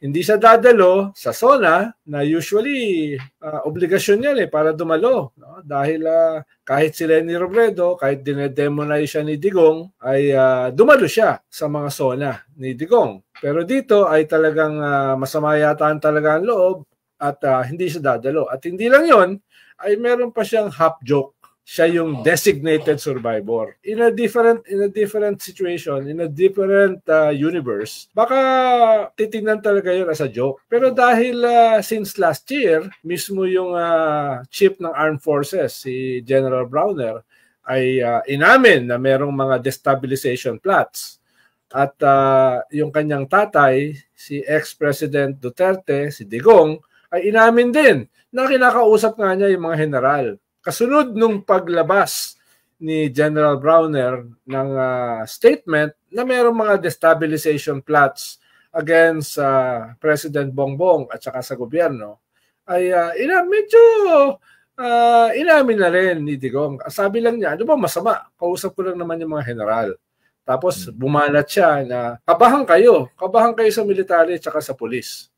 hindi siya dadalo sa SONA na usually obligasyon yan para dumalo. No? Dahil kahit si Leni Robredo, kahit dinedemonize siya ni Digong, ay dumalo siya sa mga SONA ni Digong. Pero dito ay talagang masama yata talaga ang loob at hindi siya dadalo. At hindi lang yon, ay meron pa siyang half joke. Siya yung designated survivor. In a different situation, in a different universe, baka titingnan talaga yun as a joke. Pero dahil since last year, mismo yung chief ng Armed Forces, si General Browner, ay inamin na merong mga destabilization plots. At yung kanyang tatay, si ex-President Duterte, si Digong, ay inamin din na kinakausap nga niya yung mga general. Kasunod nung paglabas ni General Browner ng statement na mayroong mga destabilization plots against President Bongbong at saka sa gobyerno, ay medyo inamin na rin ni Digong. Sabi lang niya, ano ba masama? Kausap ko lang naman yung mga general. Tapos bumalat siya na kabahan kayo sa military at saka sa pulis.